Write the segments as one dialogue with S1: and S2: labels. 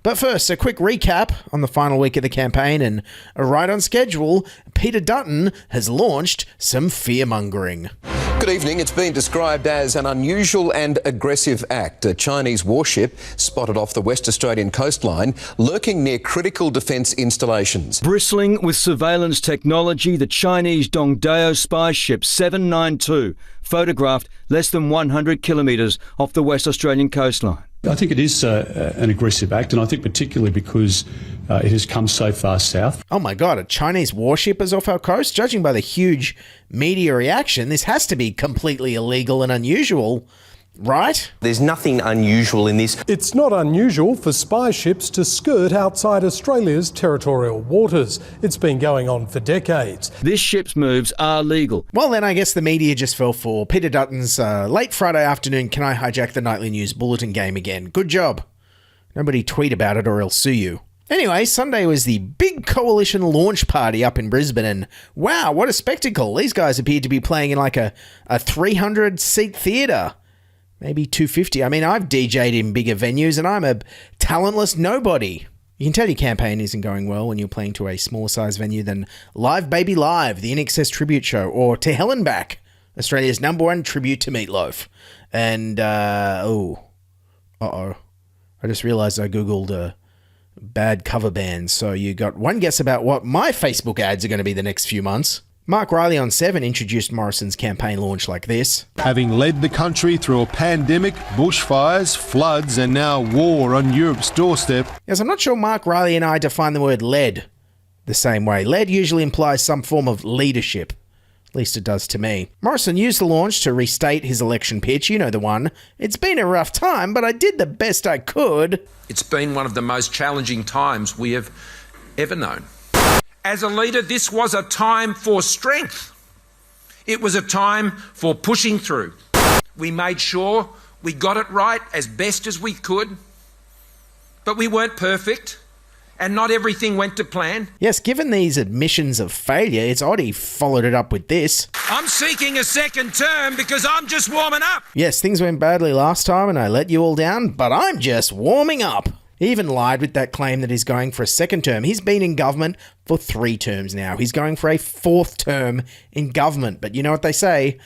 S1: But first, a quick recap on the final week of the campaign, and right on schedule, Peter Dutton has launched some fear-mongering.
S2: Good evening. It's been described as an unusual and aggressive act. A Chinese warship spotted off the West Australian coastline, lurking near critical defence installations.
S3: Bristling with surveillance technology, the Chinese Dongdao spy ship 792 photographed less than 100 kilometres off the West Australian coastline.
S4: I think it is an aggressive act, and I think particularly because it has come so far south.
S1: Oh my God, a Chinese warship is off our coast? Judging by the huge media reaction, this has to be completely illegal and unusual, right?
S5: There's nothing unusual in this.
S6: It's not unusual for spy ships to skirt outside Australia's territorial waters. It's been going on for decades.
S3: This ship's moves are legal.
S1: Well, then I guess the media just fell for Peter Dutton's late Friday afternoon Can I Hijack the Nightly News bulletin game again. Good job. Nobody tweet about it or I'll sue you. Anyway, Sunday was the big coalition launch party up in Brisbane, and wow, what a spectacle. These guys appeared to be playing in like a 300-seat theatre. Maybe 250. I mean, I've DJ'd in bigger venues and I'm a talentless nobody. You can tell your campaign isn't going well when you're playing to a smaller size venue than Live Baby Live, the INXS tribute show, or To Hell and Back, Australia's #1 tribute to Meatloaf. And, I just realised I Googled bad cover bands, so you got one guess about what my Facebook ads are going to be the next few months. Mark Riley on 7 introduced Morrison's campaign launch like this.
S7: Having led the country through a pandemic, bushfires, floods and now war on Europe's doorstep.
S1: Yes, I'm not sure Mark Riley and I define the word led the same way. Led usually implies some form of leadership. At least it does to me. Morrison used the launch to restate his election pitch. You know the one. It's been a rough time, but I did the best I could.
S8: It's been one of the most challenging times we have ever known. As a leader, this was a time for strength. It was a time for pushing through. We made sure we got it right as best as we could, but we weren't perfect, and not everything went to plan.
S1: Yes, given these admissions of failure, it's odd he followed it up with this.
S8: I'm seeking a second term because I'm just warming up.
S1: Yes, things went badly last time and I let you all down, but I'm just warming up. He even lied with that claim that he's going for a second term. He's been in government for 3 terms now. He's going for a 4th term in government. But you know what they say?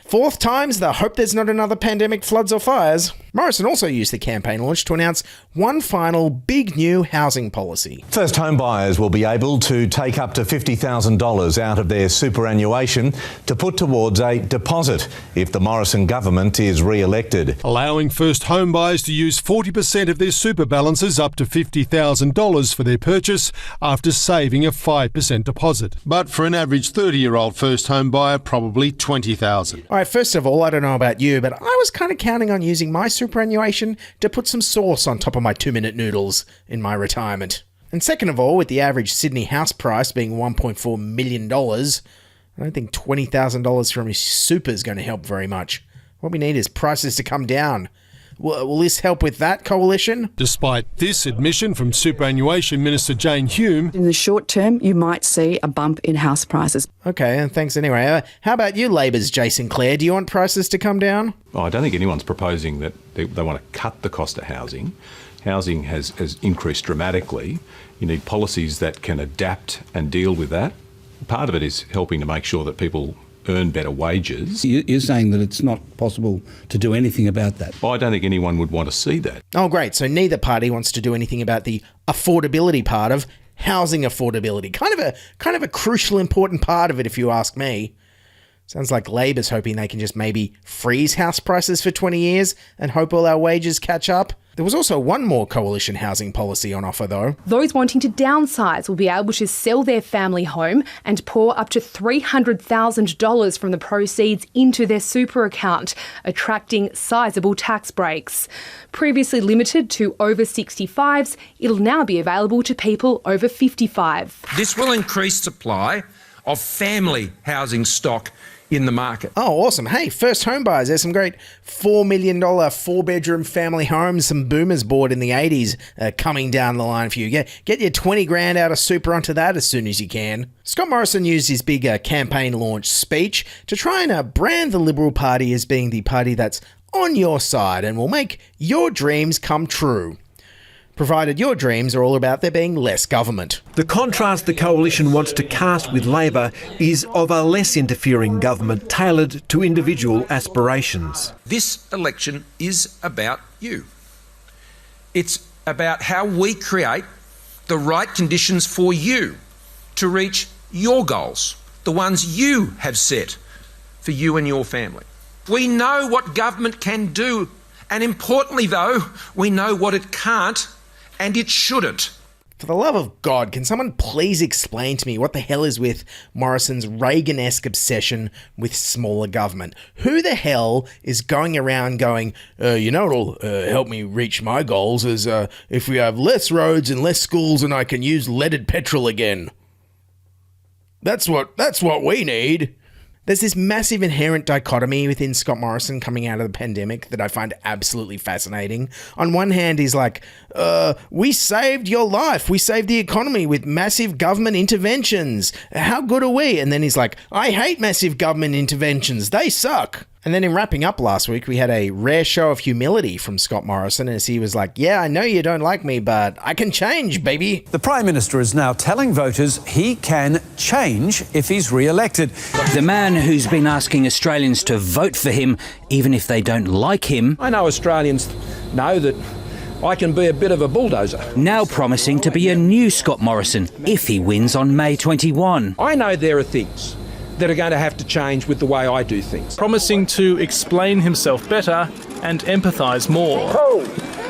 S1: 4th time's the hope there's not another pandemic, floods or fires. Morrison also used the campaign launch to announce one final big new housing policy.
S9: First home buyers will be able to take up to $50,000 out of their superannuation to put towards a deposit if the Morrison government is re-elected.
S7: Allowing first home buyers to use 40% of their super balances up to $50,000 for their purchase after saving a 5% deposit. But for an average 30-year-old first home buyer, probably $20,000.
S1: All right, first of all, I don't know about you, but I was kind of counting on using my superannuation to put some sauce on top of my 2-minute noodles in my retirement. And second of all, with the average Sydney house price being $1.4 million, I don't think $20,000 from his super is going to help very much. What we need is prices to come down. Will this help with that, coalition?
S7: Despite this admission from Superannuation Minister Jane Hume,
S10: in the short term, you might see a bump in house prices.
S1: Okay, and thanks anyway. How about you, Labor's Jason Clare? Do you want prices to come down?
S11: Oh, I don't think anyone's proposing that they want to cut the cost of housing. Housing has increased dramatically. You need policies that can adapt and deal with that. Part of it is helping to make sure that people earn better wages.
S12: You're saying that it's not possible to do anything about that?
S11: Well, I don't think anyone would want to see that.
S1: Oh, great. So neither party wants to do anything about the affordability part of housing affordability. Kind of a crucial, important part of it, if you ask me. Sounds like Labor's hoping they can just maybe freeze house prices for 20 years and hope all our wages catch up. There was also one more coalition housing policy on offer, though.
S13: Those wanting to downsize will be able to sell their family home and pour up to $300,000 from the proceeds into their super account, attracting sizable tax breaks. Previously limited to over 65s, it'll now be available to people over 55.
S8: This will increase supply of family housing stock in the market.
S1: Oh, awesome. Hey, first home buyers, there's some great $4 million 4-bedroom family homes, some boomers bought in the 80s coming down the line for you. Get your 20 grand out of super onto that as soon as you can. Scott Morrison used his big campaign launch speech to try and brand the Liberal Party as being the party that's on your side and will make your dreams come true. provided your dreams are all about there being less government.
S14: The contrast the Coalition wants to cast with Labor is of a less interfering government tailored to individual aspirations.
S8: This election is about you. It's about how we create the right conditions for you to reach your goals, the ones you have set for you and your family. We know what government can do, and importantly though, we know what it can't and it shouldn't.
S1: For the love of God, can someone please explain to me what the hell is with Morrison's Reagan-esque obsession with smaller government? Who the hell is going around going, you know what'll help me reach my goals is if we have less roads and less schools and I can use leaded petrol again. That's what we need. There's this massive inherent dichotomy within Scott Morrison coming out of the pandemic that I find absolutely fascinating. On one hand, he's like, we saved your life. We saved the economy with massive government interventions. How good are we? And then he's like, I hate massive government interventions. They suck. And then in wrapping up last week, we had a rare show of humility from Scott Morrison as he was like, yeah, I know you don't like me, but I can change, baby.
S15: The Prime Minister is now telling voters he can change if he's re-elected.
S16: The man who's been asking Australians to vote for him, even if they don't like him.
S8: I know Australians know that I can be a bit of a bulldozer.
S16: Now promising to be a new Scott Morrison if he wins on May 21.
S8: I know there are things that are going to have to change with the way I do things.
S17: Promising to explain himself better and empathise more,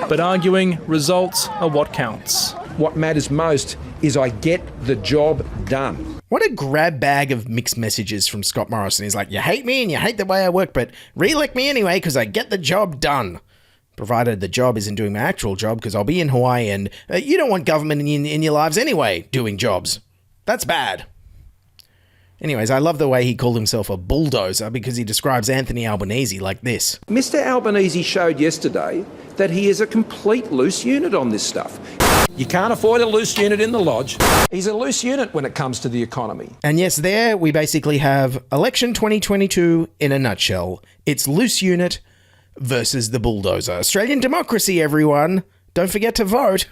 S17: but arguing results are what counts.
S8: What matters most is I get the job done.
S1: What a grab bag of mixed messages from Scott Morrison. He's like, you hate me and you hate the way I work, but re-elect me anyway because I get the job done. Provided the job isn't doing my actual job because I'll be in Hawaii and you don't want government in your lives anyway doing jobs. That's bad. Anyways, I love the way he called himself a bulldozer because he describes Anthony Albanese like this.
S8: Mr. Albanese showed yesterday that he is a complete loose unit on this stuff. You can't afford a loose unit in the lodge. He's a loose unit when it comes to the economy.
S1: And yes, there we basically have election 2022 in a nutshell. It's loose unit versus the bulldozer. Australian democracy, everyone. Don't forget to vote.